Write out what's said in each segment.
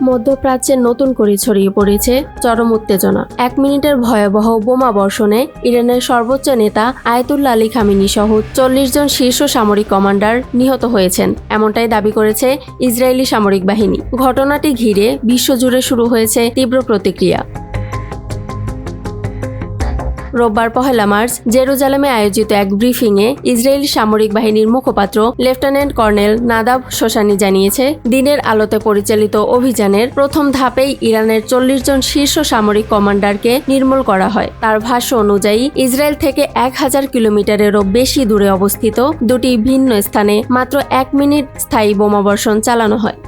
মধ্যপ্রাচ্যে নতুন করে ছড়িয়ে পড়েছে চরম উত্তেজনা। 1 মিনিটের ভয়াবহ বোমা বর্ষণে ইরানের সর্বোচ্চ নেতা আয়াতুল্লাহ আলী খামেনি সহ 40 জন শীর্ষ সামরিক কমান্ডার নিহত হয়েছেন, এমনটাই দাবি করেছে ইসরায়েলি সামরিক বাহিনী। ঘটনাটি ঘিরে বিশ্বজুড়ে শুরু হয়েছে তীব্র প্রতিক্রিয়া। রোববার 1 মার্চ জেরুজালেমে আয়োজিত এক ব্রিফিংয়ে ইসরায়েলি সামরিক বাহিনীর মুখপাত্র লেফটেন্যান্ট কর্নেল নাদাব শোসানি জানিয়েছে, দিনের আলোতে পরিচালিত অভিযানের প্রথম ধাপেই ইরানের 40 জন শীর্ষ সামরিক কমান্ডারকে নির্মূল করা হয়। তার ভাষ্য অনুযায়ী ইসরায়েল থেকে 1000 কিলোমিটারেরও বেশি দূরে অবস্থিত দুটি ভিন্ন স্থানে মাত্র 1 মিনিট স্থায়ী বোমাবর্ষণ চালানো হয়।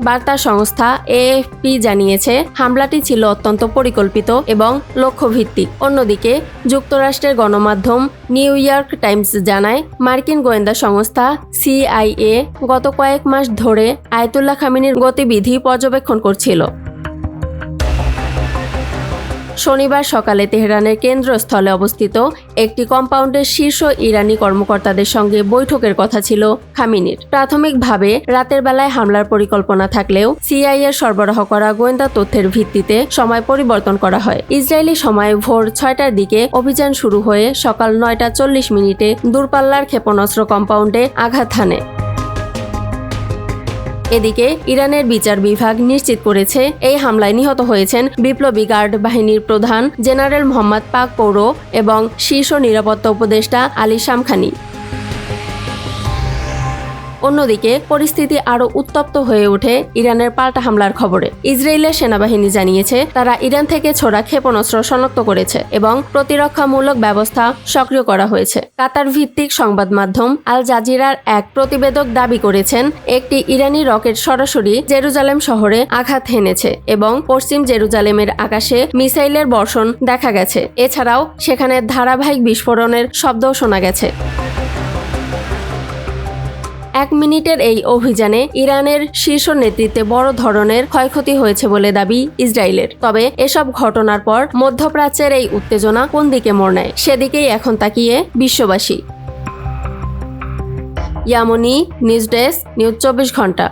বার্তা সংস্থা এএফপি জানিয়েছে, হামলাটি ছিল অত্যন্ত পরিকল্পিত এবং লক্ষ্যভিত্তিক। অন্যদিকে যুক্তরাষ্ট্রের গণমাধ্যম নিউ ইয়র্ক টাইমস জানায়, মার্কিন গোয়েন্দা সংস্থা সিআইএ গত কয়েক মাস ধরে আয়াতুল্লাহ খামেনির গতিবিধি পর্যবেক্ষণ করছিল। শনিবার সকালে তেহরানের কেন্দ্রস্থলে অবস্থিত একটি কম্পাউন্ডের শীর্ষ ইরানি কর্মকর্তাদের সঙ্গে বৈঠকের কথা ছিল খামেনির। প্রাথমিকভাবে রাতের বেলায় হামলার পরিকল্পনা থাকলেও সিআইএর সরবরাহ করা গোয়েন্দা তথ্যের ভিত্তিতে সময় পরিবর্তন করা হয়। ইসরায়েলি সময় ভোর 6টার দিকে অভিযান শুরু হয়ে সকাল 9টা 40 দূরপাল্লার ক্ষেপণাস্ত্র কম্পাউন্ডে আঘাত হানে। এদিকে ইরানের বিচার বিভাগ নিশ্চিত করেছে, এই হামলায় নিহত হয়েছেন বিপ্লবী গার্ড বাহিনীর প্রধান জেনারেল মোহাম্মদ পাকপৌর এবং শীর্ষ নিরাপত্তা উপদেষ্টা আলী শামখানি। অন্যদিকে পরিস্থিতি আরও উত্তপ্ত হয়ে ওঠে ইরানের পাল্টা হামলার খবরে। ইসরায়েলের সেনাবাহিনী জানিয়েছে, তারা ইরান থেকে ছোড়া ক্ষেপণাস্ত্র শনাক্ত করেছে এবং প্রতিরক্ষামূলক ব্যবস্থা সক্রিয় করা হয়েছে। কাতার ভিত্তিক সংবাদ মাধ্যম আল জাজিরার এক প্রতিবেদক দাবি করেছেন, একটি ইরানি রকেট সরাসরি জেরুজালেম শহরে আঘাত হেনেছে এবং পশ্চিম জেরুজালেমের আকাশে মিসাইলের বর্ষণ দেখা গেছে। এছাড়াও সেখানে ধারাবাহিক বিস্ফোরণের শব্দও শোনা গেছে। 1 মিনিটের এই অভিযানে ইরানের শীর্ষ নেতৃত্বে বড় ধরনের ক্ষয়ক্ষতি হয়েছে বলে দাবি ইসরায়েলের। তবে এসব ঘটনার পর মধ্যপ্রাচ্যের এই উত্তেজনা কোন দিকে মোড় নেয়, সেদিকেই এখন তাকিয়ে বিশ্ববাসী। ইয়ামনি নিউজ ডেস্ক, নিউজ 24 ঘন্টা।